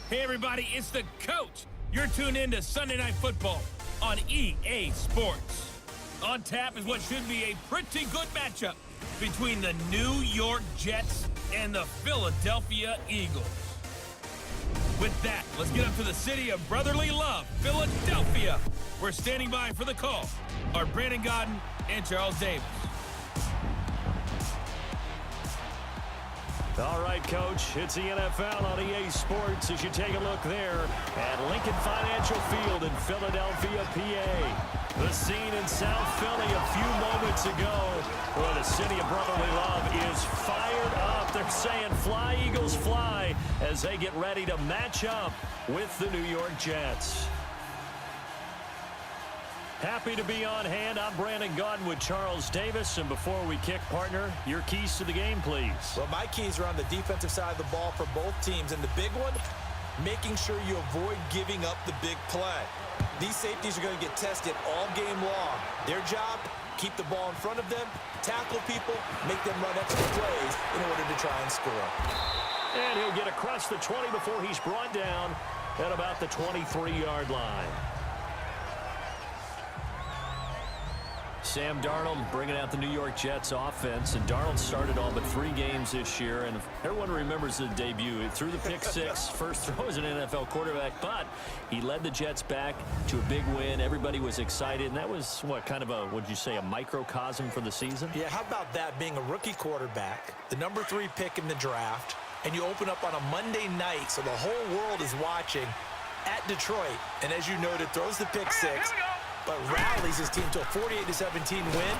Hey everybody, it's the coach. You're tuned in to Sunday Night Football on EA Sports. On tap is what should be a pretty good matchup between the New York Jets and the Philadelphia Eagles. With that, let's get up to the city of brotherly love, Philadelphia. We're standing by for the call are Brandon Gaudin and Charles Davis. All right, Coach, it's the NFL on EA Sports as you take a look there at Lincoln Financial Field in Philadelphia, PA. The scene in South Philly a few moments ago where the city of brotherly love is fired up. They're saying, fly, Eagles, fly, as they get ready to match up with the New York Jets. Happy to be on hand. I'm Brandon Gaudin with Charles Davis. And before we kick, partner, your keys to the game, please. Well, my keys are on the defensive side of the ball for both teams. And the big one, making sure you avoid giving up the big play. These safeties are going to get tested all game long. Their job, keep the ball in front of them, tackle people, make them run extra plays in order to try and score. And he'll get across the 20 before he's brought down at about the 23-yard line. Sam Darnold bringing out the New York Jets offense, and Darnold started all but 3 games this year, and everyone remembers the debut. He threw the pick 6, first throw as an NFL quarterback, but he led the Jets back to a big win. Everybody was excited, and that was, what, kind of a, would you say, a microcosm for the season? Yeah, how about that, being a rookie quarterback, the number 3 pick in the draft, and you open up on a Monday night, so the whole world is watching at Detroit, and as you noted, throws the pick 6, but rallies his team to a 48-17 win.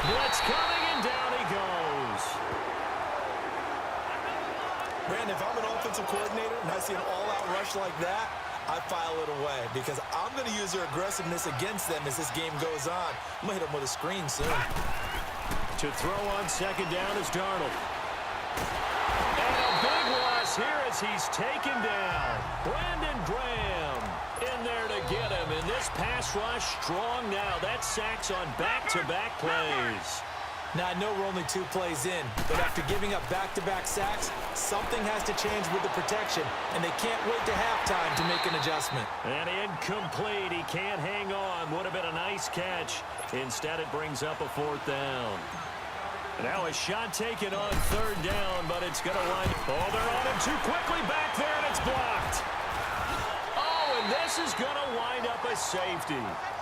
Blitz coming, and down he goes. Brandon, if I'm an offensive coordinator and I see an all-out rush like that, I file it away because I'm going to use their aggressiveness against them as this game goes on. I'm going to hit them with a screen soon. To throw on second down is Darnold. And a big loss here as he's taken down. Brandon Graham in there to get him. And this pass rush strong now. That sacks on back-to-back plays. Now, I know we're only 2 plays in, but after giving up back-to-back sacks, something has to change with the protection, and they can't wait to halftime to make an adjustment. And incomplete. He can't hang on. Would have been a nice catch. Instead, it brings up a 4th down. Now a shot taken on 3rd down, but it's going to wind. Oh, they're on him too quickly back there, and it's blocked. Oh, and this is going to wind up a safety.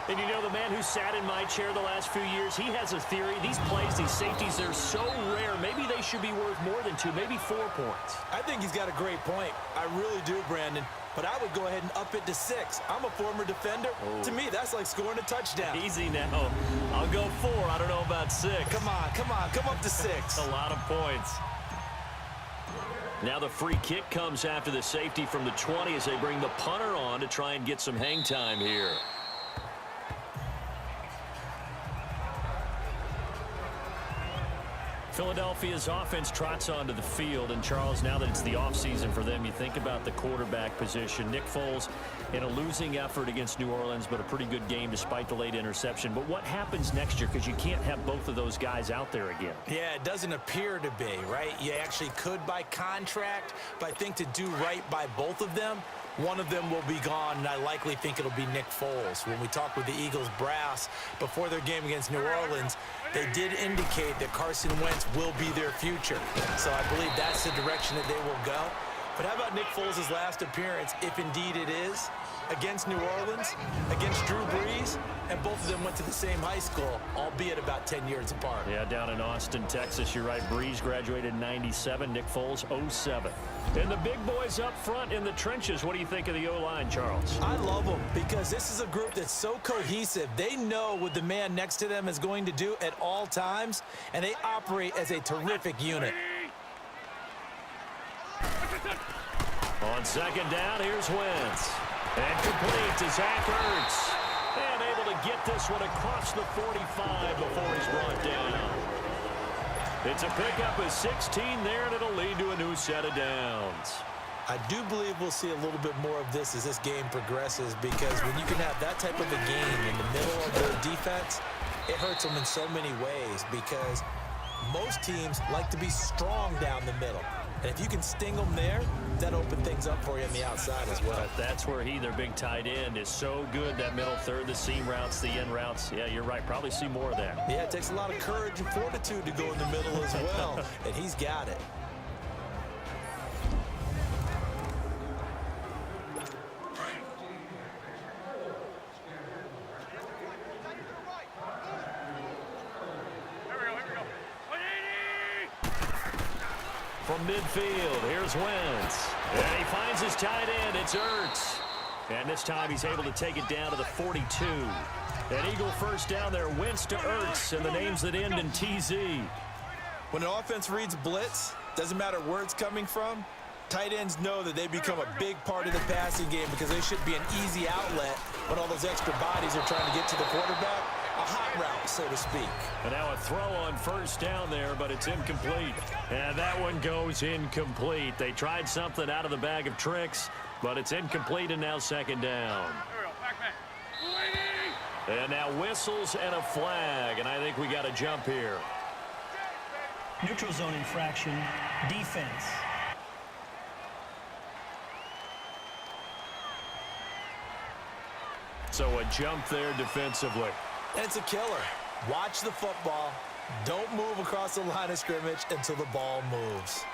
And you know, the man who sat in my chair the last few years, he has a theory. These plays, these safeties, they're so rare. Maybe they should be worth more than 2, maybe 4 points. I think he's got a great point. I really do, Brandon. But I would go ahead and up it to 6. I'm a former defender. Oh. To me, that's like scoring a touchdown. Easy now. I'll go 4. I don't know about 6. Come on. Come up to 6. A lot of points. Now the free kick comes after the safety from the 20 as they bring the punter on to try and get some hang time here. Philadelphia's offense trots onto the field, and Charles, now that it's the offseason for them, you think about the quarterback position. Nick Foles in a losing effort against New Orleans, but a pretty good game despite the late interception. But what happens next year? Because you can't have both of those guys out there again. Yeah, it doesn't appear to be, right? You actually could by contract, but I think to do right by both of them, one of them will be gone, and I likely think it'll be Nick Foles. When we talked with the Eagles brass before their game against New Orleans, they did indicate that Carson Wentz will be their future. So I believe that's the direction that they will go. But how about Nick Foles' last appearance, if indeed it is, against New Orleans, against Drew Brees, and both of them went to the same high school, albeit about 10 years apart. Yeah, down in Austin, Texas, you're right. Brees graduated in 97, Nick Foles 07. And the big boys up front in the trenches, what do you think of the O-line, Charles? I love them because this is a group that's so cohesive. They know what the man next to them is going to do at all times, and they operate as a terrific unit. On second down, here's Wentz. And complete to Zach Ertz. And able to get this one across the 45 before he's brought down. It's a pickup of 16 there, and it'll lead to a new set of downs. I do believe we'll see a little bit more of this as this game progresses, because when you can have that type of a game in the middle of the defense, it hurts them in so many ways, because most teams like to be strong down the middle. And if you can sting them there, that opens things up for you on the outside as well. But that's where he, their big tight end, is so good, that middle third, the seam routes, the end routes. Yeah, you're right. Probably see more of that. Yeah, it takes a lot of courage and fortitude to go in the middle as well, and he's got it. From midfield, here's Wentz. And he finds his tight end. It's Ertz. And this time he's able to take it down to the 42. An Eagle first down there. Wentz to Ertz, and the names that end in TZ. When an offense reads blitz, doesn't matter where it's coming from, tight ends know that they become a big part of the passing game because they should be an easy outlet when all those extra bodies are trying to get to the quarterback. A hot route, so to speak. And now a throw on first down there, but it's incomplete. And that one goes incomplete. They tried something out of the bag of tricks, but it's incomplete, and now second down. And now whistles and a flag, and I think we got a jump here. Neutral zone infraction, defense. So a jump there defensively. And it's a killer. Watch the football. Don't move across the line of scrimmage until the ball moves.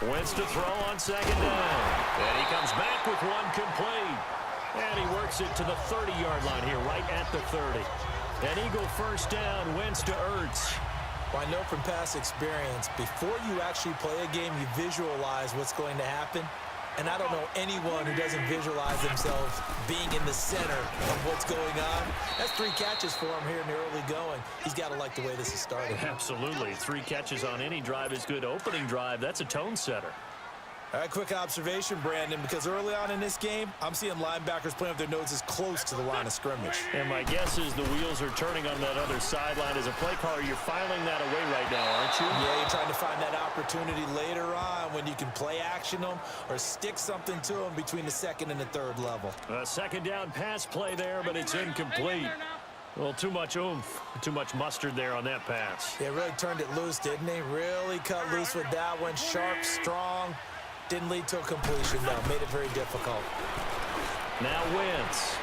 Wentz to throw on second down. And he comes back with one complete. And he works it to the 30-yard line here, right at the 30. An Eagle first down, Wentz to Ertz. Well, I know from past experience, before you actually play a game, you visualize what's going to happen. And I don't know anyone who doesn't visualize themselves being in the center of what's going on. That's 3 catches for him here in the early going. He's got to like the way this is starting. Absolutely. 3 catches on any drive is good. Opening drive, that's a tone setter. All right, quick observation, Brandon, because early on in this game, I'm seeing linebackers playing with their noses close to the line of scrimmage. And my guess is the wheels are turning on that other sideline. As a play caller, you're filing that away right now, aren't you? Yeah, you're trying to find that opportunity later on when you can play action them or stick something to them between the second and the third level. A second down pass play there, but it's incomplete. Well, too much oomph, too much mustard there on that pass. Yeah, really turned it loose, didn't he? Really cut loose with that one. Sharp, strong. Didn't lead to a completion, though. Made it very difficult. Now Wentz.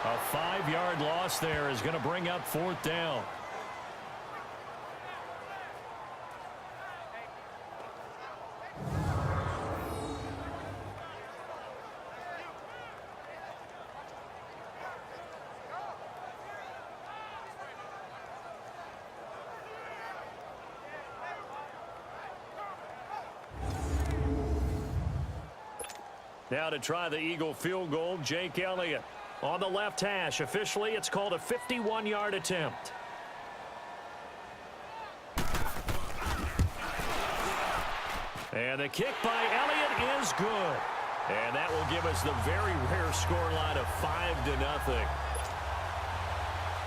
A 5-yard loss there is going to bring up fourth down. Now to try the Eagle field goal, Jake Elliott on the left hash. Officially, it's called a 51-yard attempt. And the kick by Elliott is good. And that will give us the very rare scoreline of 5-0.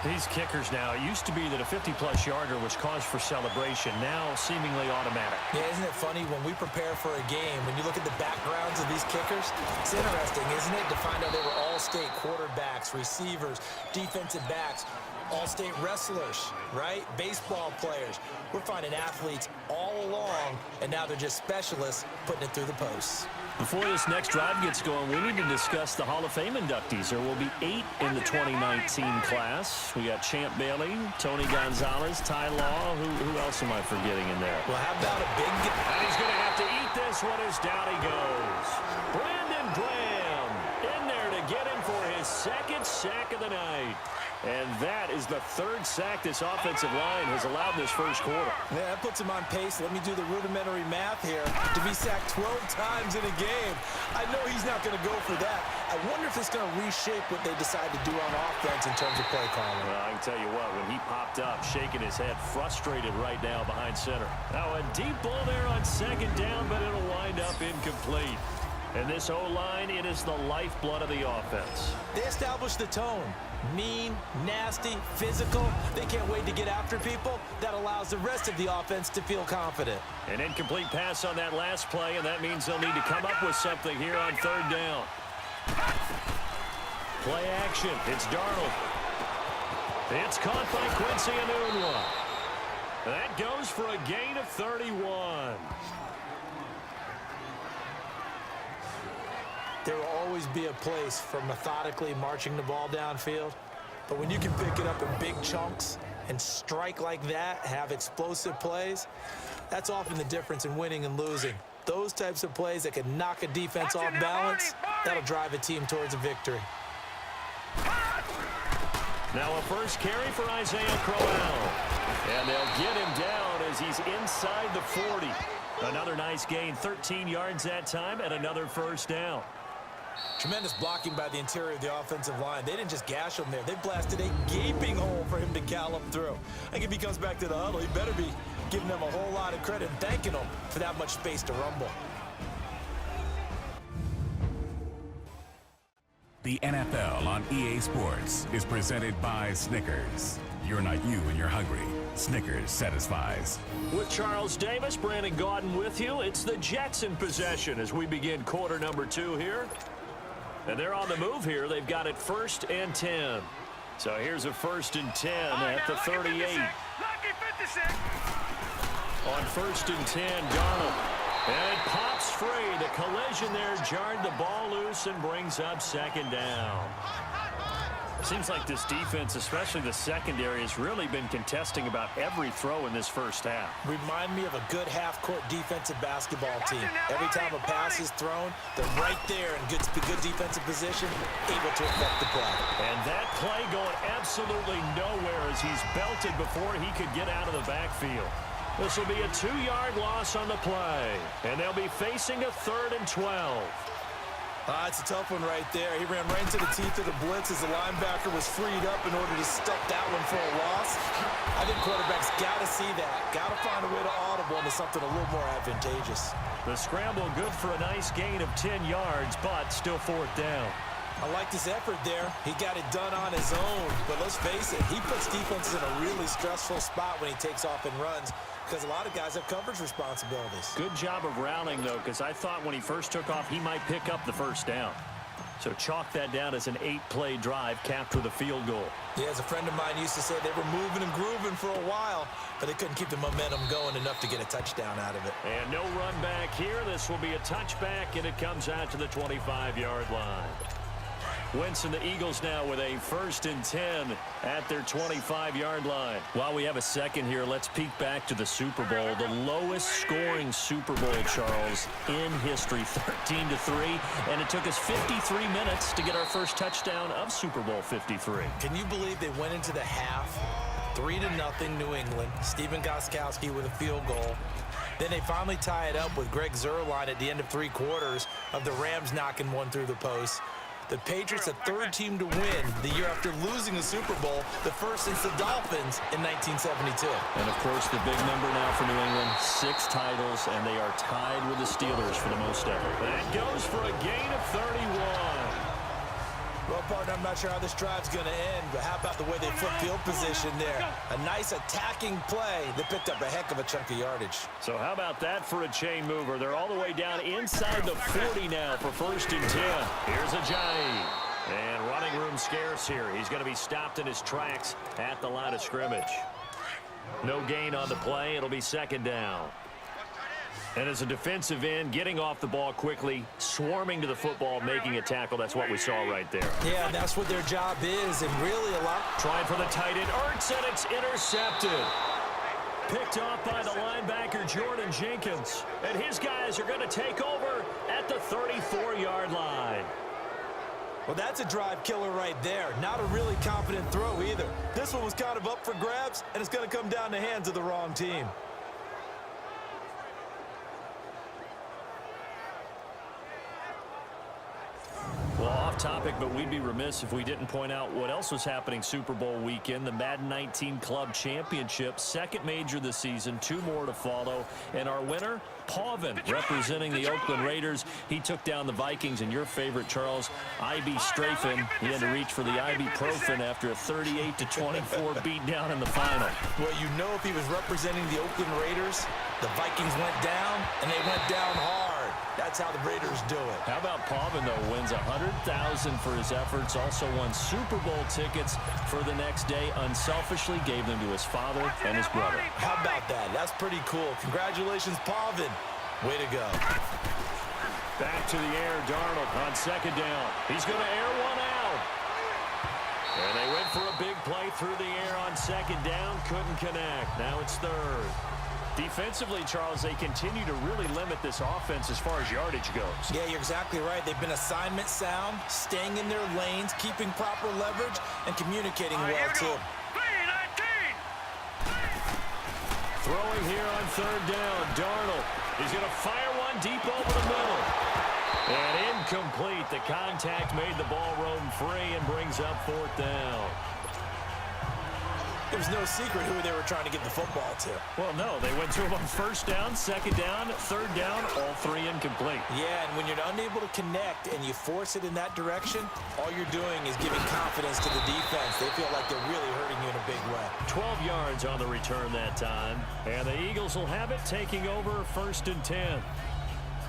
These kickers now, it used to be that a 50-plus yarder was cause for celebration, now seemingly automatic. Yeah, isn't it funny when we prepare for a game, when you look at the backgrounds of these kickers, it's interesting, isn't it, to find out they were all-state quarterbacks, receivers, defensive backs, all-state wrestlers, right? Baseball players. We're finding athletes all along, and now they're just specialists putting it through the posts. Before this next drive gets going, we need to discuss the Hall of Fame inductees. There will be 8 in the 2019 class. We got Champ Bailey, Tony Gonzalez, Ty Law. Who else am I forgetting in there? Well, how about a big... And he's going to have to eat this one as down he goes. Brandon Graham in there to get him for his 2nd sack of the night. And that is the 3rd sack this offensive line has allowed in this first quarter. Yeah, that puts him on pace. Let me do the rudimentary math here. To be sacked 12 times in a game. I know he's not going to go for that. I wonder if it's going to reshape what they decide to do on offense in terms of play calling. Well, I can tell you what, when he popped up, shaking his head, frustrated right now behind center. Now a deep ball there on 2nd down, but it'll wind up incomplete. And this O-line, it is the lifeblood of the offense. They established the tone. Mean, nasty, physical. They can't wait to get after people. That allows the rest of the offense to feel confident. An incomplete pass on that last play, and that means they'll need to come up with something here on 3rd down. Play action. It's Darnold. It's caught by Quincy Enunwa. That goes for a gain of 31. There will always be a place for methodically marching the ball downfield. But when you can pick it up in big chunks and strike like that, have explosive plays, that's often the difference in winning and losing. Those types of plays that can knock a defense off balance, that'll drive a team towards a victory. Now a first carry for Isaiah Crowell. And they'll get him down as he's inside the 40. Another nice gain, 13 yards that time, and another first down. Tremendous blocking by the interior of the offensive line. They didn't just gash him there. They blasted a gaping hole for him to gallop through. I think if he comes back to the huddle, he better be giving them a whole lot of credit and thanking them for that much space to rumble. The NFL on EA Sports is presented by Snickers. You're not you when you're hungry. Snickers satisfies. With Charles Davis, Brandon Gaudin with you. It's the Jets in possession as we begin quarter number 2 here. And they're on the move here. They've got it 1st and 10. So here's a 1st and 10 at the 38. On 1st and 10, Darnold. And it pops free. The collision there jarred the ball loose and brings up 2nd down. Seems like this defense, especially the secondary, has really been contesting about every throw in this first half. Remind me of a good half-court defensive basketball team. Every time a pass is thrown, they're right there in good defensive position, able to affect the play. And that play going absolutely nowhere as he's belted before he could get out of the backfield. This will be a 2-yard loss on the play, and they'll be facing a 3rd and 12. It's a tough one right there. He ran right into the teeth of the blitz as the linebacker was freed up in order to stuff that one for a loss. I think quarterbacks got to see that. Got to find a way to audible into something a little more advantageous. The scramble good for a nice gain of 10 yards, but still 4th down. I liked his effort there. He got it done on his own. But let's face it, he puts defenses in a really stressful spot when he takes off and runs, because a lot of guys have coverage responsibilities. Good job of rounding, though, because I thought when he first took off, he might pick up the 1st down. So chalk that down as an 8-play drive capped with a field goal. Yeah, as a friend of mine used to say, they were moving and grooving for a while, but they couldn't keep the momentum going enough to get a touchdown out of it. And no run back here. This will be a touchback, and it comes out to the 25-yard line. Wentz and the Eagles now with a 1st and 10 at their 25-yard line. While we have a second here, let's peek back to the Super Bowl. The lowest scoring Super Bowl, Charles, in history, 13-3. And it took us 53 minutes to get our first touchdown of Super Bowl 53. Can you believe they went into the half, 3-0 New England, Stephen Gostkowski with a field goal. Then they finally tie it up with Greg Zuerlein at the end of 3 quarters of the Rams knocking one through the post. The Patriots, a 3rd team to win the year after losing the Super Bowl, the first since the Dolphins in 1972. And, of course, the big number now for New England, 6 titles, and they are tied with the Steelers for the most ever. That goes for a gain of 31. Well, partner, I'm not sure how this drive's going to end, but how about the way they flip field position there? A nice attacking play that picked up a heck of a chunk of yardage. So how about that for a chain mover? They're all the way down inside the 40 now for 1st and 10. Here's Ajayi. And running room scarce here. He's going to be stopped in his tracks at the line of scrimmage. No gain on the play. It'll be 2nd down. And as a defensive end, getting off the ball quickly, swarming to the football, making a tackle. That's what we saw right there. Yeah, and that's what their job is, and really a lot. Trying for the tight end, Ertz, and it's intercepted. Picked off by the linebacker, Jordan Jenkins. And his guys are going to take over at the 34-yard line. Well, that's a drive killer right there. Not a really confident throw either. This one was kind of up for grabs, and it's going to come down the hands of the wrong team. Well, off topic, but we'd be remiss if we didn't point out what else was happening Super Bowl weekend. The Madden 19 Club Championship, 2nd major this season, 2 more to follow. And our winner, Pauvin, representing the Oakland Raiders. He took down the Vikings, and your favorite, Charles, IB Strafen. He had to reach for the ibuprofen after a 38-24 beatdown in the final. Well, you know, if he was representing the Oakland Raiders, the Vikings went down, and they went down hard. That's how the Raiders do it. How about Pauvin, though, wins $100,000 for his efforts, also won Super Bowl tickets for the next day, unselfishly gave them to his father and his brother. How about that? That's pretty cool. Congratulations, Pauvin. Way to go. Back to the air, Darnold on second down. He's going to air one out. And they went for a big play through the air on second down. Couldn't connect. Now it's third. Defensively, Charles, they continue to really limit this offense as far as yardage goes. Yeah, you're exactly right. They've been assignment sound, staying in their lanes, keeping proper leverage, and communicating well, too. Throwing here on third down, Darnold. He's going to fire one deep over the middle. And incomplete. The contact made the ball roam free and brings up fourth down. It was no secret who they were trying to get the football to. Well, no. They went to him on first down, second down, third down, all three incomplete. Yeah, and when you're unable to connect and you force it in that direction, all you're doing is giving confidence to the defense. They feel like they're really hurting you in a big way. 12 yards on the return that time. And the Eagles will have it, taking over first and 10.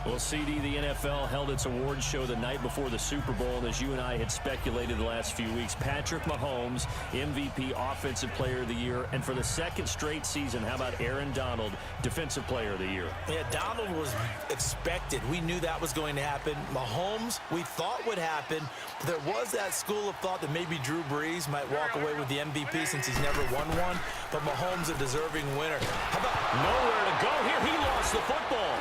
Well, CD, the NFL held its awards show the night before the Super Bowl, and as you and I had speculated the last few weeks, Patrick Mahomes, MVP, Offensive Player of the Year, and for the second straight season, how about Aaron Donald, Defensive Player of the Year? Yeah, Donald was expected. We knew that was going to happen. Mahomes, we thought would happen. There was that school of thought that maybe Drew Brees might walk away with the MVP since he's never won one, but Mahomes a deserving winner. How about nowhere to go here? He lost the football.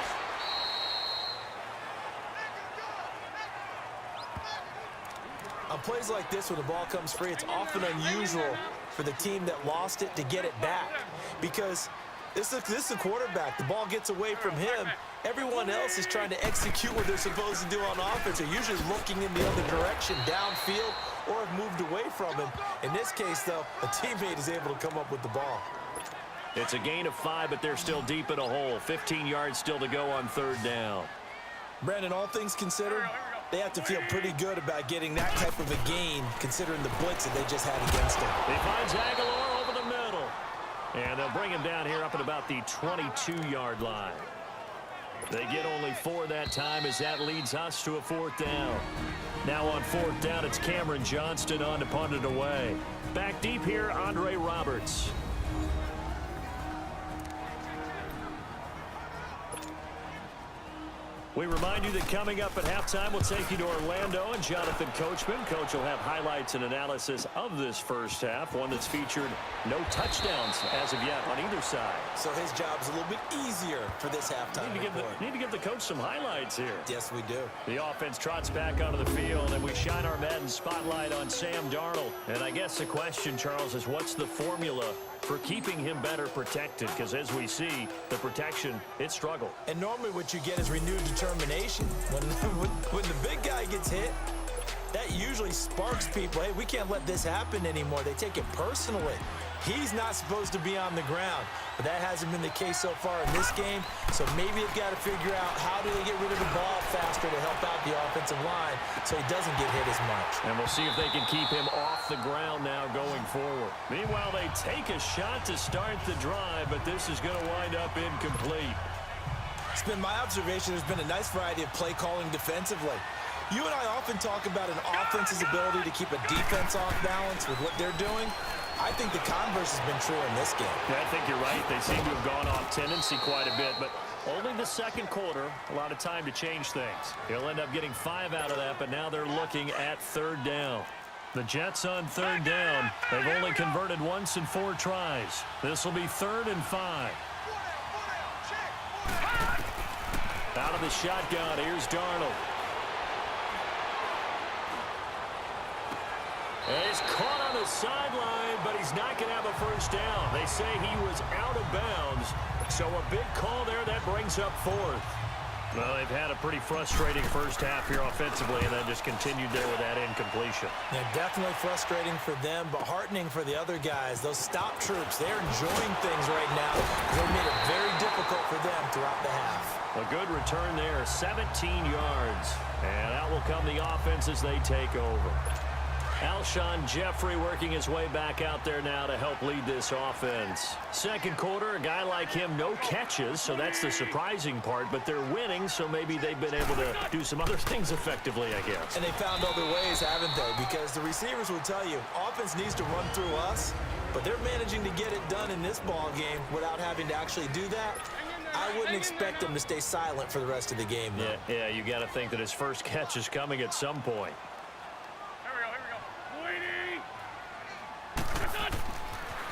On plays like this, when the ball comes free, it's often unusual for the team that lost it to get it back. Because this is the quarterback. The ball gets away from him. Everyone else is trying to execute what they're supposed to do on offense. They're usually looking in the other direction, downfield, or have moved away from him. In this case, though, a teammate is able to come up with the ball. It's a gain of 5, but they're still deep in a hole. 15 yards still to go on third down. Brandon, all things considered, they have to feel pretty good about getting that type of a gain, considering the blitz that they just had against them. He finds Aguilar over the middle. And they'll bring him down here up at about the 22-yard line. They get only 4 that time as that leads us to a fourth down. Now on fourth down, it's Cameron Johnston on to punt it away. Back deep here, Andre Roberts. We remind you that coming up at halftime, we'll take you to Orlando and Jonathan Coachman. Coach will have highlights and analysis of this first half, one that's featured no touchdowns as of yet on either side. So his job's a little bit easier for this halftime. Need to give the coach some highlights here. Yes, we do. The offense trots back onto the field, and we shine our Madden spotlight on Sam Darnold. And I guess the question, Charles, is what's the formula for keeping him better protected? Because as we see, the protection, it struggled. And normally what you get is renewed determination. When the big guy gets hit, that usually sparks people. Hey, we can't let this happen anymore. They take it personally. He's not supposed to be on the ground, but that hasn't been the case so far in this game. So maybe they've got to figure out how do they get rid of the ball faster to help out the offensive line so he doesn't get hit as much. And we'll see if they can keep him off the ground now going forward. Meanwhile, they take a shot to start the drive, but this is going to wind up incomplete. It's been my observation there's been a nice variety of play calling defensively. You and I often talk about an offense's ability to keep a defense off balance with what they're doing. I think the converse has been true in this game. Yeah, I think you're right. They seem to have gone off tendency quite a bit, but only the second quarter, a lot of time to change things. He'll end up getting 5 out of that, but now they're looking at third down. The Jets on third down. They've only converted once in 4 tries. This will be 3rd and 5. Out of the shotgun, here's Darnold. And he's caught on the sideline, but he's not going to have a first down. They say he was out of bounds, so a big call there that brings up 4th. Well, they've had a pretty frustrating first half here offensively, and then just continued there with that incompletion. Yeah, definitely frustrating for them, but heartening for the other guys. Those stop troops, they're enjoying things right now. They made it very difficult for them throughout the half. A good return there, 17 yards. And out will come the offense as they take over. Alshon Jeffrey working his way back out there now to help lead this offense. Second quarter, a guy like him, no catches, so that's the surprising part, but they're winning, so maybe they've been able to do some other things effectively, I guess. And they found other ways, haven't they? Because the receivers will tell you, offense needs to run through us, but they're managing to get it done in this ball game without having to actually do that. I wouldn't expect them to stay silent for the rest of the game, though. Yeah, you got to think that his first catch is coming at some point.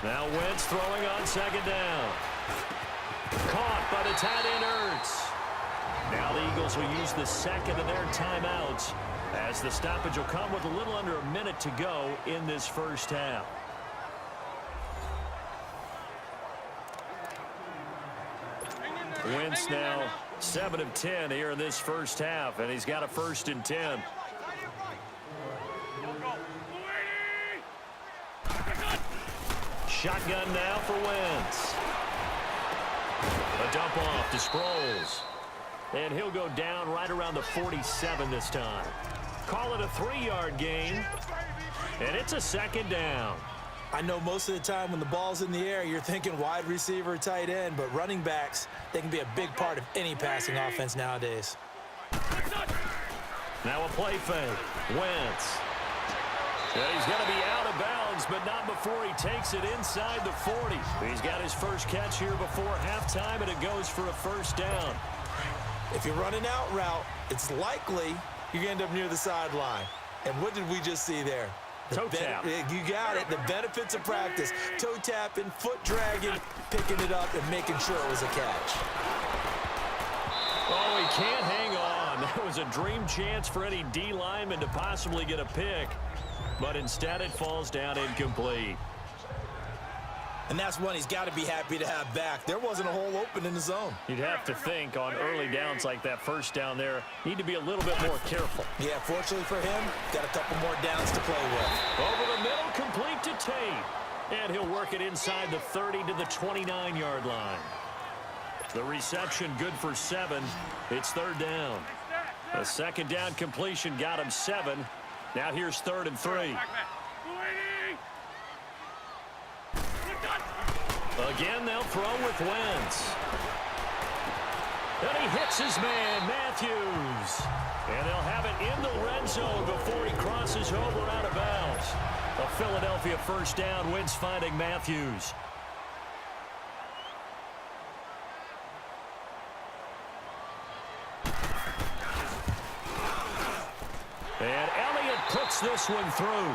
Now Wentz throwing on second down. Caught by the tight end Ertz. Now the Eagles will use the second of their timeouts as the stoppage will come with a little under a minute to go in this first half. Wentz now 7 of 10 here in this first half, and he's got a 1st and 10. Shotgun now for Wentz. A dump off to Sproles. And he'll go down right around the 47 this time. Call it a 3-yard gain. And it's a second down. I know most of the time when the ball's in the air, you're thinking wide receiver, tight end, but running backs, they can be a big part of any passing offense nowadays. Now a play fake. Wentz. And he's going to be out of bounds, but not before he takes it inside the 40. He's got his first catch here before halftime, and it goes for a 1st down. If you're running out route, it's likely you're going to end up near the sideline. And what did we just see there? Toe tap. You got it. The benefits of practice. Toe tapping, foot dragging, picking it up, and making sure it was a catch. Oh, he can't hang on. That was a dream chance for any D lineman to possibly get a pick. But instead it falls down incomplete. And that's one he's got to be happy to have back. There wasn't a hole open in the zone. You'd have to think on early downs like that first down there, need to be a little bit more careful. Yeah, fortunately for him, got a couple more downs to play with. Over the middle, complete to Tate. And he'll work it inside the 30 to the 29-yard line. The reception good for 7. It's 3rd down. A 2nd down completion got him 7. Now here's 3rd and 3. Again, they'll throw with Wentz. And he hits his man, Matthews. And they'll have it in the red zone before he crosses over out of bounds. A Philadelphia 1st down. Wentz finding Matthews. And Elliott puts this one through.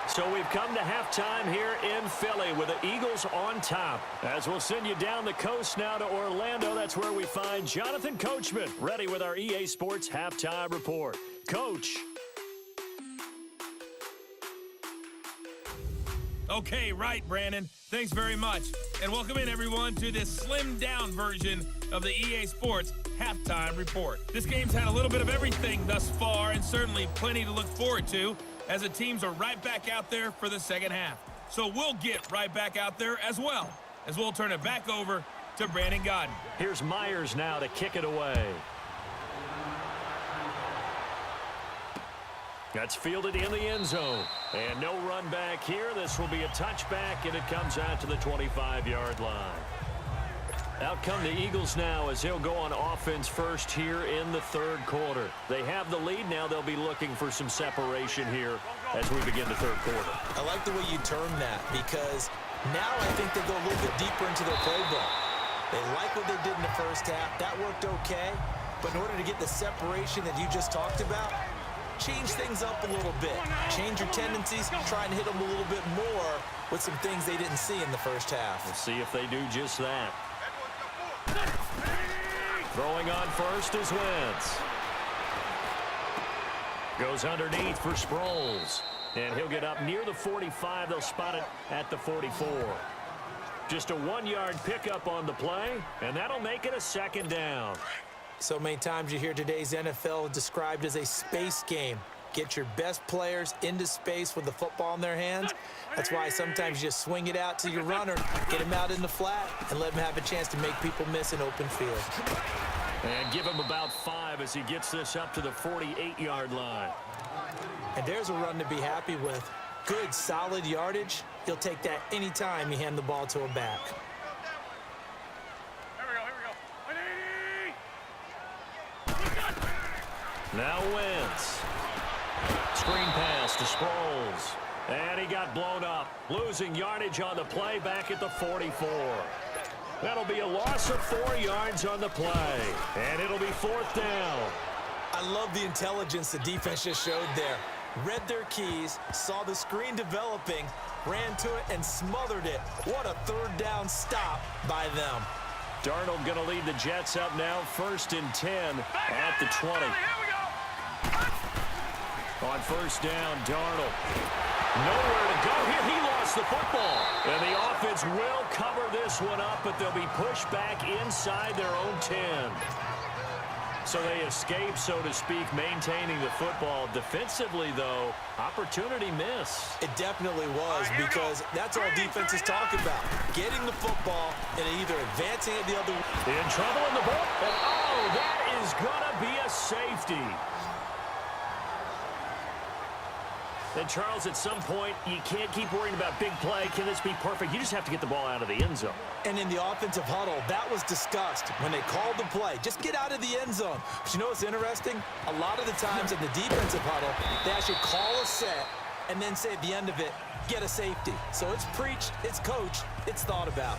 So we've come to halftime here in Philly with the Eagles on top. As we'll send you down the coast now to Orlando, that's where we find Jonathan Coachman ready with our EA Sports Halftime Report. Coach. Okay, right, Brandon. Thanks very much. And welcome in, everyone, to this slimmed-down version of the EA Sports Halftime Report. This game's had a little bit of everything thus far, and certainly plenty to look forward to, as the teams are right back out there for the second half. So we'll get right back out there as well, as we'll turn it back over to Brandon Godden. Here's Myers now to kick it away. That's fielded in the end zone. And no run back here. This will be a touchback, and it comes out to the 25-yard line. Out come the Eagles now as they'll go on offense first here in the 3rd quarter. They have the lead now. They'll be looking for some separation here as we begin the 3rd quarter. I like the way you term that, because now I think they go a little bit deeper into their playbook. They like what they did in the first half. That worked okay. But in order to get the separation that you just talked about, change things up a little bit. Change your tendencies. Try and hit them a little bit more with some things they didn't see in the first half. We'll see if they do just that. Throwing on first is Wentz. Goes underneath for Sproles. And he'll get up near the 45. They'll spot it at the 44. Just a 1-yard pickup on the play, and that'll make it a 2nd down. So many times you hear today's NFL described as a space game. Get your best players into space with the football in their hands. That's why sometimes you just swing it out to your runner, get him out in the flat, and let him have a chance to make people miss an open field. And give him about 5 as he gets this up to the 48-yard line. And there's a run to be happy with. Good, solid yardage. He'll take that anytime you hand the ball to him back. Now Wentz. Screen pass to Sproles. And he got blown up. Losing yardage on the play back at the 44. That'll be a loss of 4 yards on the play. And it'll be 4th down. I love the intelligence the defense just showed there. Read their keys, saw the screen developing, ran to it, and smothered it. What a 3rd down stop by them. Darnold going to lead the Jets up now, 1st and 10 at the 20. On 1st down, Darnold. Nowhere to go here. He lost the football. And the offense will cover this one up, but they'll be pushed back inside their own 10. So they escape, so to speak, maintaining the football. Defensively, though, opportunity miss. It definitely was, because that's all defenses talk about. Getting the football and either advancing it the other way. In trouble in the ball. And, oh, that is going to be a safety. And, Charles, at some point, you can't keep worrying about big play. Can this be perfect? You just have to get the ball out of the end zone. And in the offensive huddle, that was discussed when they called the play. Just get out of the end zone. But you know what's interesting? A lot of the times in the defensive huddle, they actually call a set and then say at the end of it, get a safety. So it's preached, it's coached, it's thought about.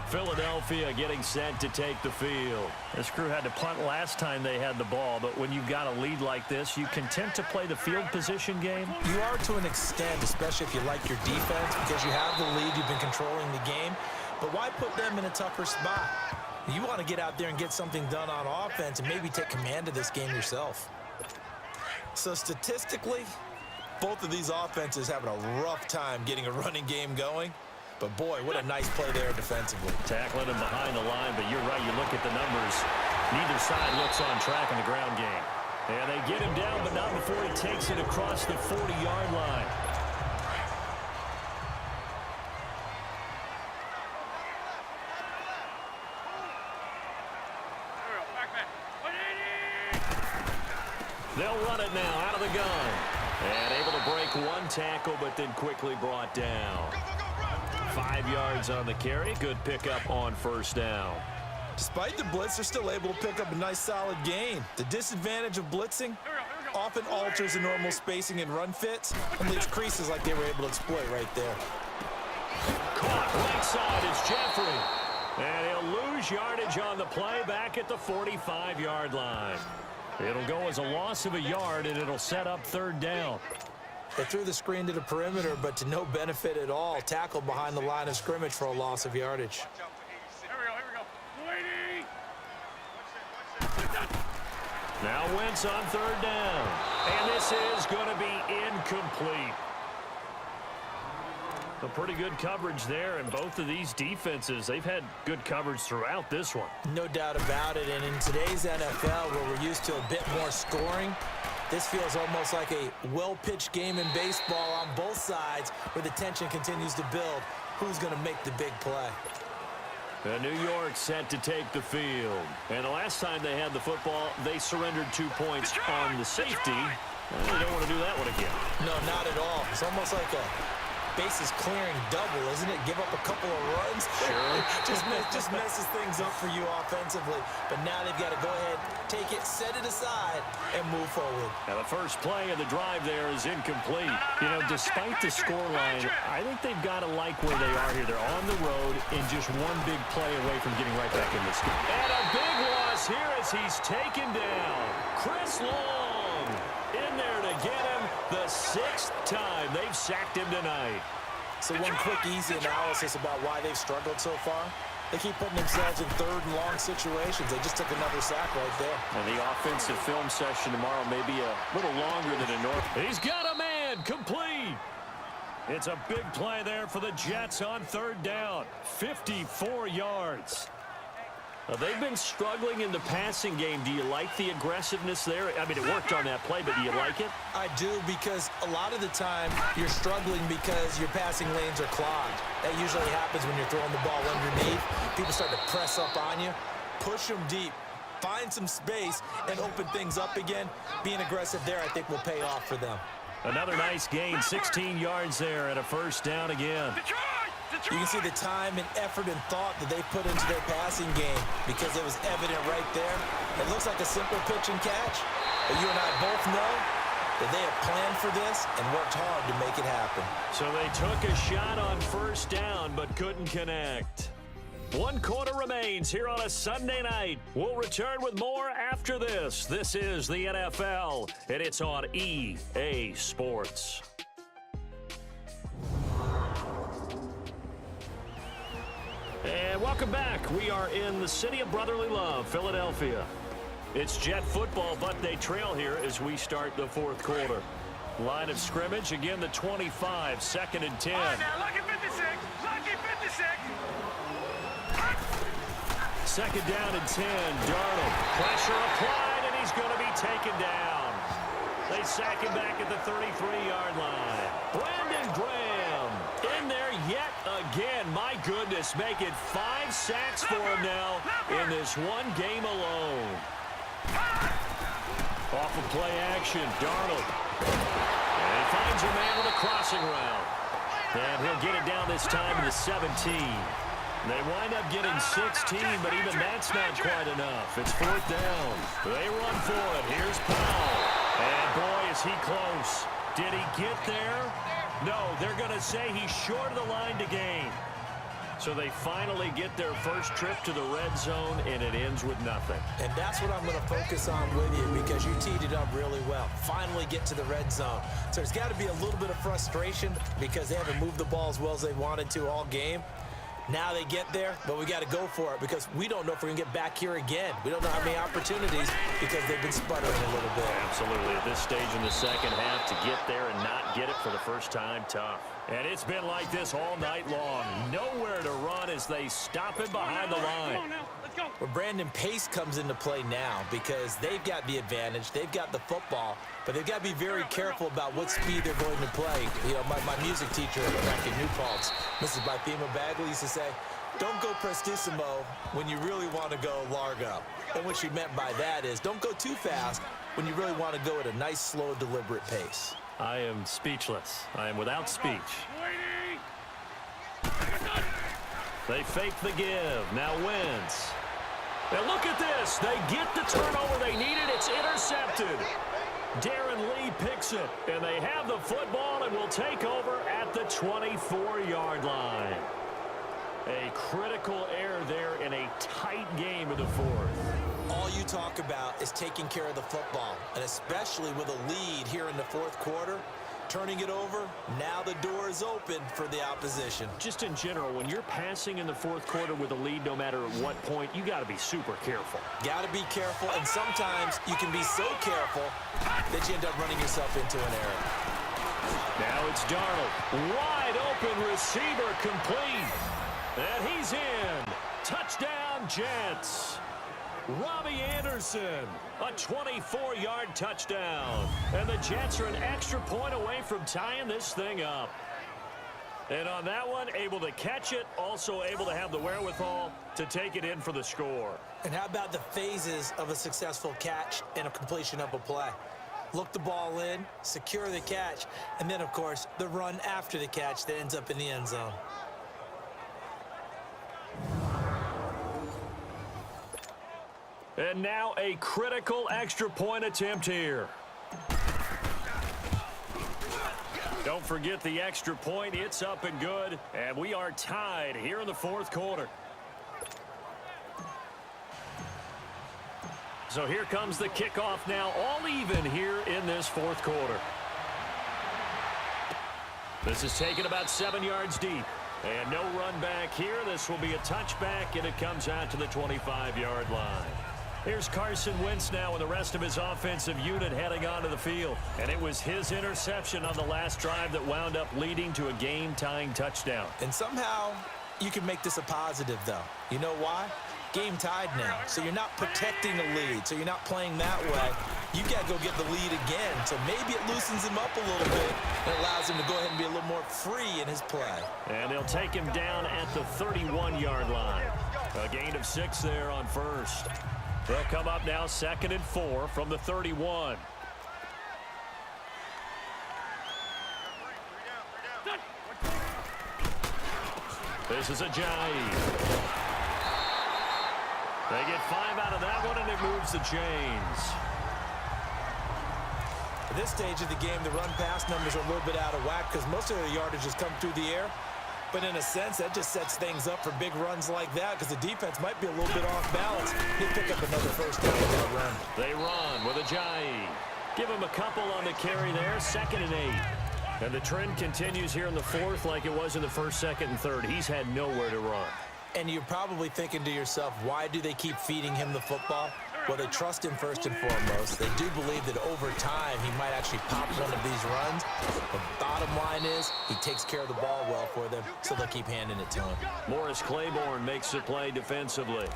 Philadelphia getting set to take the field. This crew had to punt last time they had the ball, but when you've got a lead like this, you content to play the field position game? You are to an extent, especially if you like your defense, because you have the lead, you've been controlling the game. But why put them in a tougher spot? You want to get out there and get something done on offense and maybe take command of this game yourself. So statistically, both of these offenses having a rough time getting a running game going. But, boy, what a nice play there defensively. Tackling him behind the line, but you're right. You look at the numbers. Neither side looks on track in the ground game. And they get him down, but not before he takes it across the 40-yard line. They'll run it now out of the gun. And able to break one tackle, but then quickly brought down. 5 yards on the carry. Good pickup on 1st down. Despite the blitz, they're still able to pick up a nice, solid gain. The disadvantage of blitzing often alters the normal spacing and run fits and leaves creases like they were able to exploit right there. Caught right side is Jeffrey. And he'll lose yardage on the play back at the 45-yard line. It'll go as a loss of a yard, and it'll set up 3rd down. They threw the screen to the perimeter, but to no benefit at all. Tackled behind the line of scrimmage for a loss of yardage. Now Wentz on 3rd down. And this is going to be incomplete. A pretty good coverage there, and both of these defenses, they've had good coverage throughout this one. No doubt about it, and in today's NFL, where we're used to a bit more scoring, this feels almost like a well-pitched game in baseball on both sides where the tension continues to build. Who's going to make the big play? New York set to take the field. And the last time they had the football, they surrendered 2 points on the safety. And they don't want to do that one again. No, not at all. It's almost like a bases clearing double, isn't it? Give up a couple of runs. Sure. just messes things up for you offensively. But now they've got to go ahead, take it, set it aside, and move forward. Now the first play of the drive there is incomplete. You know, despite the scoreline, I think they've got to like where they are here. They're on the road and just one big play away from getting right back in this game. And a big loss here as he's taken down. Chris Long in there to get him the 6th time they've sacked him tonight. So one quick, easy analysis about why they've struggled so far. They keep putting themselves in 3rd and long situations. They just took another sack right there. And the offensive film session tomorrow may be a little longer than a normal. He's got a man complete. It's a big play there for the Jets on 3rd down. 54 yards. They've been struggling in the passing game. Do you like the aggressiveness there? I mean, it worked on that play, but do you like it? I do, because a lot of the time you're struggling because your passing lanes are clogged. That usually happens when you're throwing the ball underneath. People start to press up on you. Push them deep. find some space and open things up again. Being aggressive there, I think, will pay off for them. Another nice gain, 16 yards there, and a first down again. You can see the time and effort and thought that they put into their passing game because it was evident right there. It looks like a simple pitch and catch, but you and I both know that they have planned for this and worked hard to make it happen. So they took a shot on first down but couldn't connect. 1 quarter remains here on a Sunday night. We'll return with more after this. This is the NFL, and it's on EA Sports. And welcome back. We are in the city of brotherly love, Philadelphia. It's Jet football, but they trail here as we start the fourth quarter. Line of scrimmage, again the 25, 2nd and 10. All right, now, lucky 56, lucky 56. 2nd down and 10, Darnold. Pressure applied, and he's going to be taken down. They sack him back at the 33-yard line. Brandon Graham in there yet again. My goodness, make it 5 sacks for him now in this one game alone. Off of play action, Darnold. And he finds a man with a crossing route. And he'll get it down this time to the 17. They wind up getting 16, but even that's not quite enough. It's 4th down. They run for it. Here's Powell. And boy, is he close. Did he get there? No, they're going to say he's short of the line to gain. So they finally get their first trip to the red zone, and it ends with nothing. And that's what I'm going to focus on with you because you teed it up really well. Finally get to the red zone. So there's got to be a little bit of frustration because they haven't moved the ball as well as they wanted to all game. Now they get there, but we got to go for it because we don't know if we're going to get back here again. We don't know how many opportunities because they've been sputtering a little bit. Absolutely. At this stage in the second half, to get there and not get it for the first time, tough. And it's been like this all night long. Nowhere to run as they stop it behind the line. Well, Brandon, pace comes into play now because they've got the advantage. They've got the football, but they've got to be very careful about what speed they're going to play. You know, my music teacher back in New Paltz, Mrs. Bythema Bagley, used to say, don't go prestissimo when you really want to go largo. And what she meant by that is don't go too fast when you really want to go at a nice, slow, deliberate pace. I am speechless. I am without speech. They fake the give. Now Wentz. Now look at this. They get the turnover they needed. It's intercepted. Darren Lee picks it. And they have the football and will take over at the 24-yard line. A critical error there in a tight game in the fourth. All you talk about is taking care of the football, and especially with a lead here in the fourth quarter, turning it over, now the door is open for the opposition. Just in general, when you're passing in the fourth quarter with a lead, no matter at what point, you got to be super careful. Got to be careful, and sometimes you can be so careful that you end up running yourself into an error. Now it's Darnold. Wide open receiver complete. And he's in. Touchdown, Jets. Robbie Anderson, a 24-yard touchdown. And the Jets are an extra point away from tying this thing up. And on that one, able to catch it, also able to have the wherewithal to take it in for the score. And how about the phases of a successful catch and a completion of a play? Look the ball in, secure the catch, and then, of course, the run after the catch that ends up in the end zone. And now a critical extra point attempt here. Don't forget the extra point. It's up and good. And we are tied here in the fourth quarter. So here comes the kickoff now, all even here in this fourth quarter. This is taken about 7 yards deep. And no run back here. This will be a touchback, and it comes out to the 25-yard line. Here's Carson Wentz now with the rest of his offensive unit heading onto the field. And it was his interception on the last drive that wound up leading to a game-tying touchdown. And somehow you can make this a positive, though. You know why? Game tied now, so you're not protecting the lead, so you're not playing that way. You got to go get the lead again, so maybe it loosens him up a little bit and allows him to go ahead and be a little more free in his play. And they'll take him down at the 31-yard line. A gain of 6 there on first. They'll come up now 2nd and 4 from the 31. This is Ajayi. They get 5 out of that one, and it moves the chains. At this stage of the game, the run-pass numbers are a little bit out of whack because most of their yardage has come through the air. But in a sense, that just sets things up for big runs like that because the defense might be a little bit off balance. They pick up another first down with that run. They run with Ajayi. Give him a couple on the carry there, 2nd and 8. And the trend continues here in the 4th like it was in the 1st, 2nd, and 3rd. He's had nowhere to run. And you're probably thinking to yourself, why do they keep feeding him the football? Well, they trust him first and foremost. They do believe that over time he might actually pop one of these runs. The bottom line is he takes care of the ball well for them, so they'll keep handing it to him. Morris Claiborne makes the play defensively.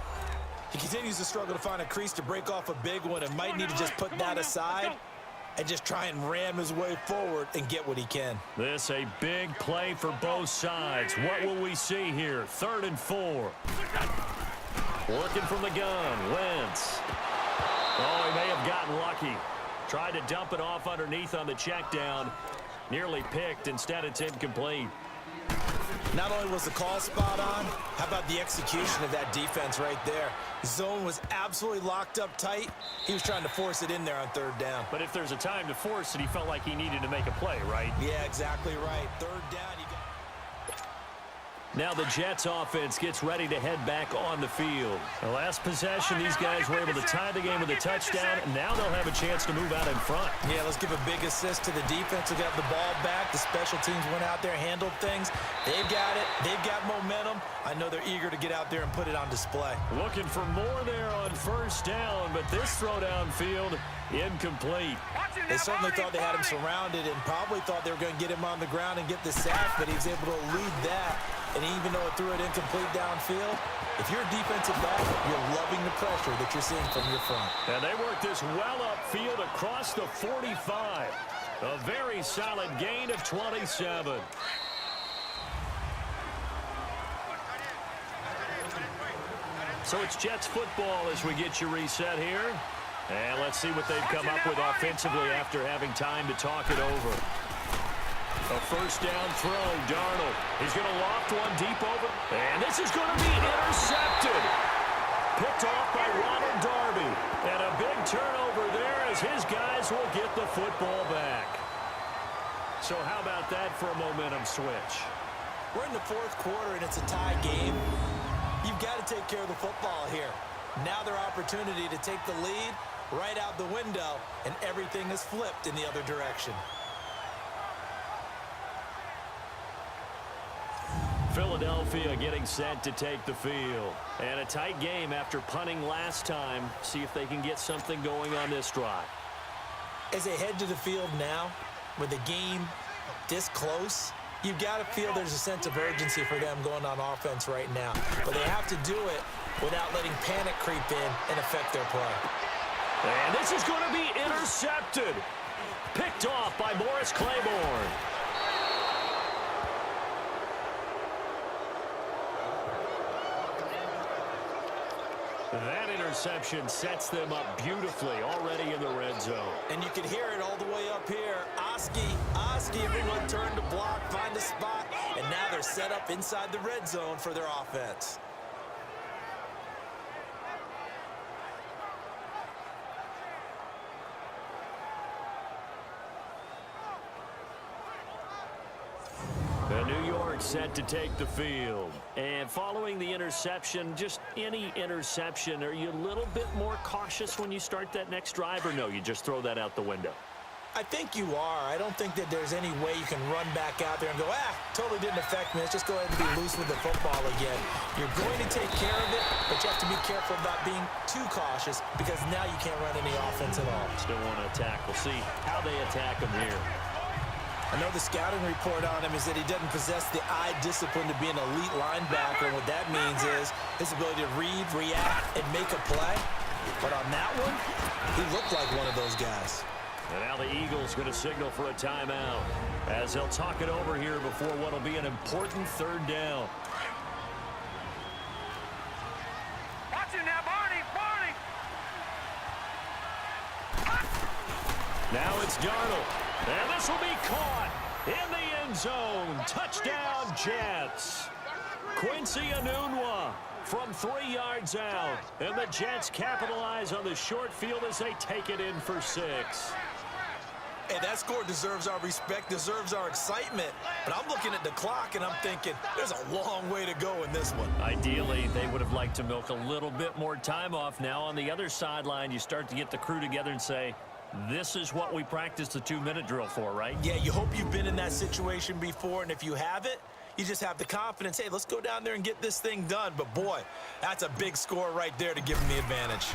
He continues to struggle to find a crease to break off a big one and might need to just put that aside and just try and ram his way forward and get what he can. This a big play for both sides. What will we see here? 3rd and 4. Working from the gun, Wentz. Oh, he may have gotten lucky. Tried to dump it off underneath on the check down. Nearly picked. Instead, it's incomplete. Not only was the call spot on, how about the execution of that defense right there? Zone was absolutely locked up tight. He was trying to force it in there on 3rd down. But if there's a time to force it, he felt like he needed to make a play, right? Yeah, exactly right. 3rd down, you got... Now the Jets offense gets ready to head back on the field. The last possession, these guys were able to tie the game with a touchdown, and now they'll have a chance to move out in front. Yeah, let's give a big assist to the defense who got the ball back. The special teams went out there, handled things. They've got it. They've got momentum. I know they're eager to get out there and put it on display. Looking for more there on 1st down, but this throw downfield, incomplete. They certainly thought they had him surrounded and probably thought they were going to get him on the ground and get the sack, but he was able to elude that. And even though it threw it incomplete downfield, if you're a defensive back, you're loving the pressure that you're seeing from your front. And they work this well upfield across the 45. A very solid gain of 27. So it's Jets football as we get you reset here. And let's see what they've come up with offensively after having time to talk it over. A 1st down throw, Darnold. He's going to loft one deep over. And this is going to be intercepted. Picked off by Ronald Darby. And a big turnover there as his guys will get the football back. So how about that for a momentum switch? We're in the 4th quarter and it's a tie game. You've got to take care of the football here. Now their opportunity to take the lead right out the window, and everything is flipped in the other direction. Philadelphia getting set to take the field. And a tight game after punting last time. See if they can get something going on this drive. As they head to the field now, with the game this close, you've got to feel there's a sense of urgency for them going on offense right now. But they have to do it without letting panic creep in and affect their play. And this is going to be intercepted. Picked off by Morris Claiborne. That interception sets them up beautifully already in the red zone. And you can hear it all the way up here. Oski, everyone turned to block, find a spot, and now they're set up inside the red zone for their offense. The New York set to take the field. And following the interception, just any interception, are you a little bit more cautious when you start that next drive, or no, you just throw that out the window? I think you are. I don't think that there's any way you can run back out there and go, totally didn't affect me. Let's just go ahead and be loose with the football again. You're going to take care of it, but you have to be careful about being too cautious because now you can't run any offense at all. Still want to attack. We'll see how they attack him here. I know the scouting report on him is that he doesn't possess the eye discipline to be an elite linebacker, and what that means is his ability to read, react, and make a play. But on that one, he looked like one of those guys. And now the Eagles going to signal for a timeout as they'll talk it over here before what will be an important 3rd down. Watch it now, Barney! Now it's Darnold. And this will be caught in the end zone. Touchdown, Jets. Quincy Enunwa from 3 yards out. And the Jets capitalize on the short field as they take it in for 6. Hey, that score deserves our respect, deserves our excitement. But I'm looking at the clock, and I'm thinking there's a long way to go in this one. Ideally, they would have liked to milk a little bit more time off. Now on the other sideline, you start to get the crew together and say, this is what we practiced the 2-minute drill for, right? Yeah, you hope you've been in that situation before, and if you haven't, you just have the confidence, hey, let's go down there and get this thing done. But, boy, that's a big score right there to give them the advantage.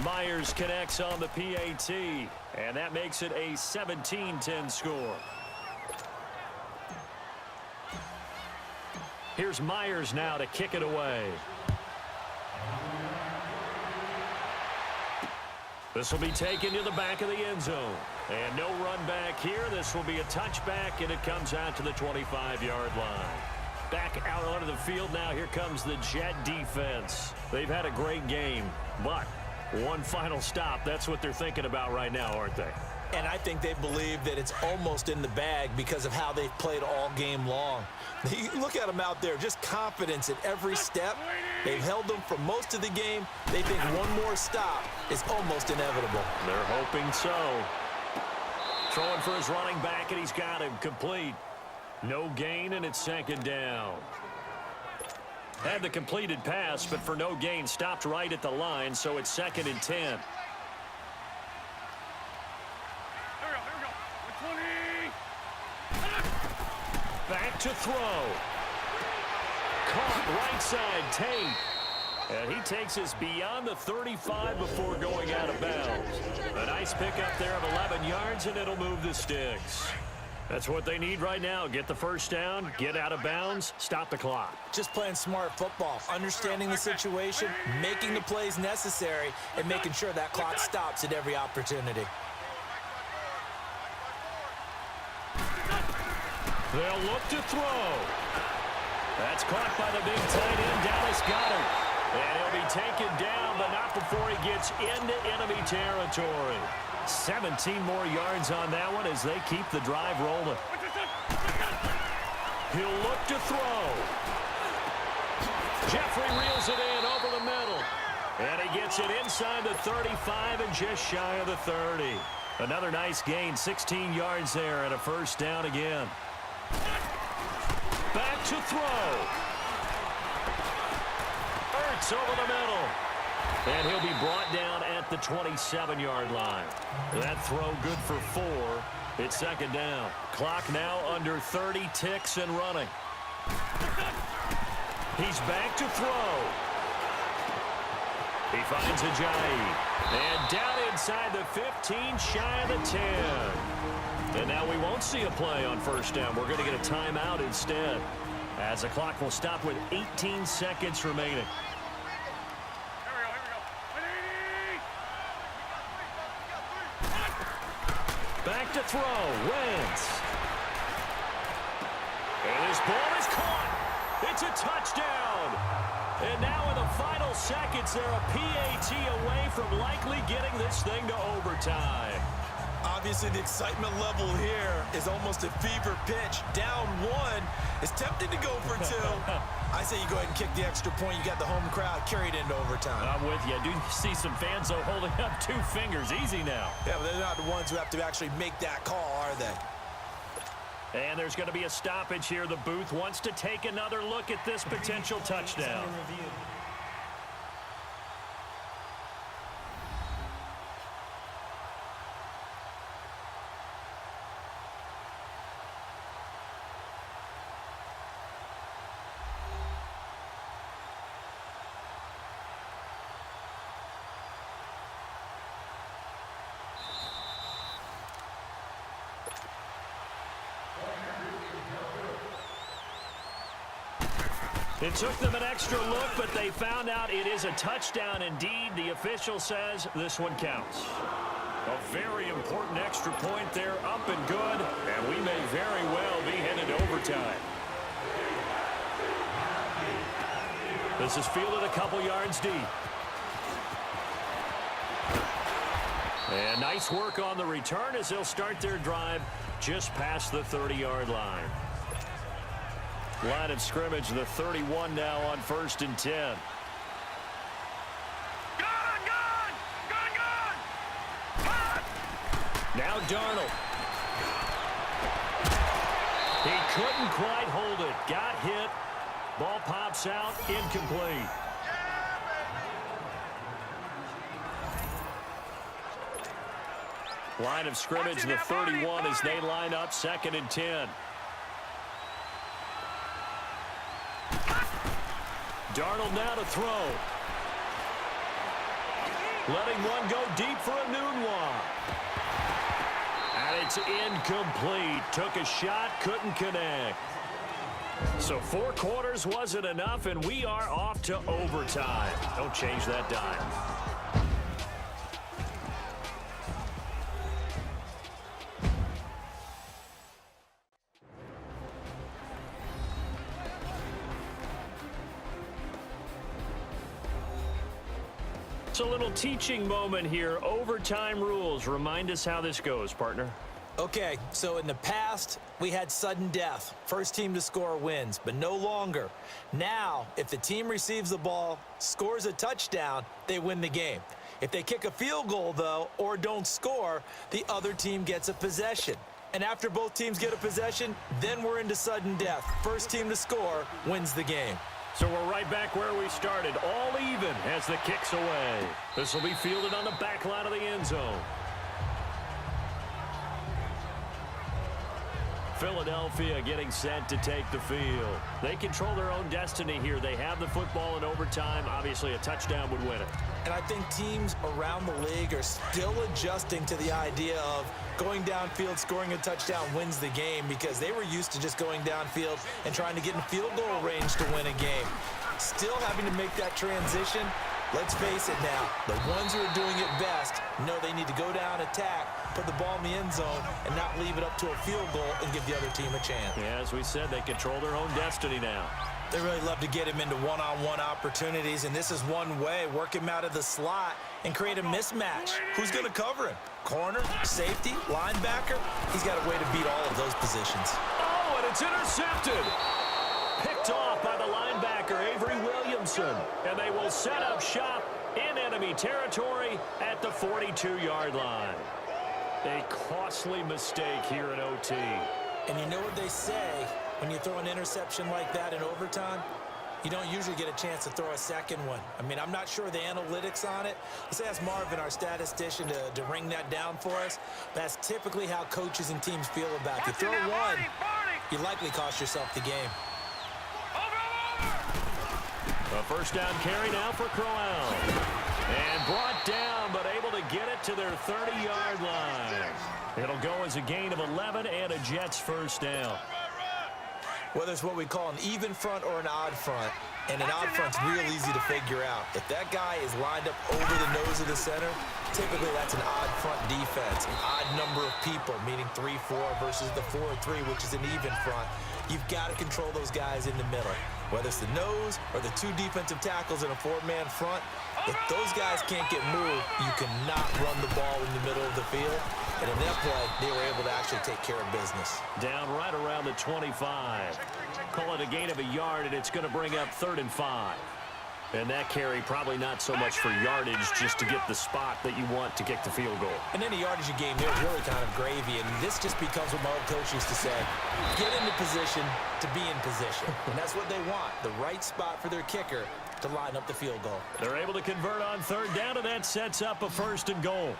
Myers connects on the PAT, and that makes it a 17-10 score. Here's Myers now to kick it away. This will be taken to the back of the end zone. And no run back here. This will be a touchback, and it comes out to the 25-yard line. Back out onto the field now. Here comes the Jet defense. They've had a great game, but one final stop. That's what they're thinking about right now, aren't they? And I think they believe that it's almost in the bag because of how they've played all game long. You look at them out there, just confidence at every step. They've held them for most of the game. They think one more stop is almost inevitable. They're hoping so. Throwing for his running back, and he's got him complete. No gain, and it's 2nd down. Had the completed pass, but for no gain, stopped right at the line, so it's 2nd and 10. Here we go. 20. Back to throw. Caught right side, Tate. And he takes us beyond the 35 before going out of bounds. A nice pickup there of 11 yards, and it'll move the sticks. That's what they need right now. Get the first down, get out of bounds, stop the clock. Just playing smart football, understanding the situation, making the plays necessary, and making sure that clock stops at every opportunity. They'll look to throw. That's caught by the big tight end, Dallas Goedert. And he'll be taken down, but not before he gets into enemy territory. 17 more yards on that one as they keep the drive rolling. He'll look to throw. Jeffrey reels it in over the middle. And he gets it inside the 35 and just shy of the 30. Another nice gain, 16 yards there and a first down again. Back to throw. Ertz over the middle. And he'll be brought down at the 27-yard line. That throw good for 4. It's 2nd down. Clock now under 30 ticks and running. He's back to throw. He finds Ajayi. And down inside the 15, shy of the 10. And now we won't see a play on first down. We're going to get a timeout instead, as the clock will stop with 18 seconds remaining. Back to throw. Wentz. And his ball is caught. It's a touchdown. And now in the final seconds, they're a PAT away from likely getting this thing to overtime. Obviously, the excitement level here is almost a fever pitch. Down 1 is tempted to go for 2. I say you go ahead and kick the extra point. You got the home crowd carried into overtime. I'm with you. I do see some fans, though, holding up 2 fingers. Easy now. Yeah, but they're not the ones who have to actually make that call, are they? And there's going to be a stoppage here. The booth wants to take another look at this potential touchdown. It took them an extra look, but they found out it is a touchdown indeed. The official says this one counts. A very important extra point there, up and good, and we may very well be headed to overtime. This is fielded a couple yards deep. And nice work on the return as they'll start their drive just past the 30-yard line. Line of scrimmage, the 31 now on 1st and 10. Now Darnold. He couldn't quite hold it. Got hit. Ball pops out. Incomplete. Line of scrimmage, the 31 as they line up 2nd and 10. Darnold now to throw. Letting one go deep for a noon one. And it's incomplete. Took a shot, couldn't connect. So 4 quarters wasn't enough, and we are off to overtime. Don't change that dime. It's a little teaching moment here. Overtime rules. Remind us how this goes, partner. Okay, so in the past, we had sudden death. First team to score wins, but no longer. Now, if the team receives the ball, scores a touchdown, they win the game. If they kick a field goal, though, or don't score, the other team gets a possession. And after both teams get a possession, then we're into sudden death. First team to score wins the game. So we're right back where we started, all even as the kick's away. This will be fielded on the back line of the end zone. Philadelphia getting set to take the field. They control their own destiny here. They have the football in overtime. Obviously, a touchdown would win it. And I think teams around the league are still adjusting to the idea of going downfield, scoring a touchdown wins the game, because they were used to just going downfield and trying to get in field goal range to win a game. Still having to make that transition. Let's face it now, the ones who are doing it best know they need to go down, attack, put the ball in the end zone, and not leave it up to a field goal and give the other team a chance. Yeah, as we said, they control their own destiny now. They really love to get him into one-on-one opportunities, and this is one way. Work him out of the slot and create a mismatch. Who's going to cover him? Corner, safety, linebacker? He's got a way to beat all of those positions. Oh, and it's intercepted. Picked off by the linebacker, Avery Williamson. And they will set up shop in enemy territory at the 42-yard line. A costly mistake here in OT. And you know what they say, when you throw an interception like that in overtime, you don't usually get a chance to throw a second one. I mean, I'm not sure the analytics on it. Let's ask Marvin, our statistician, to ring that down for us. That's typically how coaches and teams feel about it. You throw one, you likely cost yourself the game. A first down carry now for Crowell. And brought down, but able to get it to their 30-yard line. It'll go as a gain of 11 and a Jets first down. Whether it's what we call an even front or an odd front, and an odd front's real easy to figure out. If that guy is lined up over the nose of the center, typically that's an odd front defense, an odd number of people, meaning 3-4 versus the 4-3, which is an even front. You've got to control those guys in the middle. Whether it's the nose or the 2 defensive tackles in a 4-man front, if those guys can't get moved, you cannot run the ball in the middle of the field. And in that play, they were able to actually take care of business. Down right around the 25. Call it a gain of a yard, and it's going to bring up 3rd and 5. And that carry probably not so much for yardage, just to get the spot that you want to kick the field goal. And any yardage you gain there is really kind of gravy, and this just becomes what my old coach used to say, get into position to be in position. And that's what they want, the right spot for their kicker to line up the field goal. They're able to convert on 3rd down, and that sets up a 1st and goal.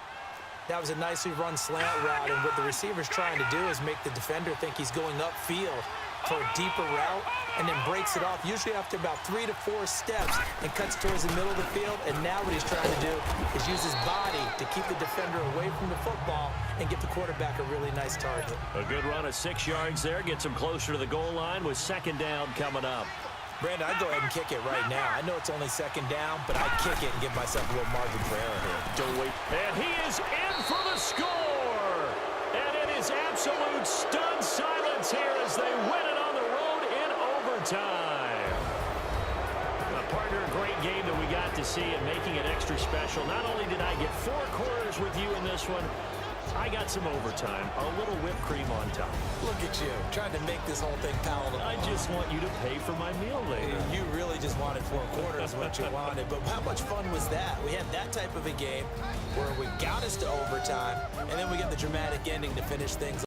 That was a nicely run slant route, and what the receiver's trying to do is make the defender think he's going upfield for a deeper route, and then breaks it off, usually after about 3 to 4 steps, and cuts towards the middle of the field. And now what he's trying to do is use his body to keep the defender away from the football and give the quarterback a really nice target. A good run of 6 yards there, gets him closer to the goal line with 2nd down coming up. Brandon, I'd go ahead and kick it right now. I know it's only 2nd down, but I'd kick it and give myself a little margin for error here. Don't wait. And he is in for the score! And it is absolute stunned silence here as they win it on the road in overtime. A partner, a great game that we got to JC, and making it extra special. Not only did I get 4 quarters with you in this one, I got some overtime, a little whipped cream on top. Look at you, trying to make this whole thing palatable. I just want you to pay for my meal later. You really just wanted 4 quarters what you wanted, but how much fun was that? We had that type of a game where we got us to overtime, and then we get the dramatic ending to finish things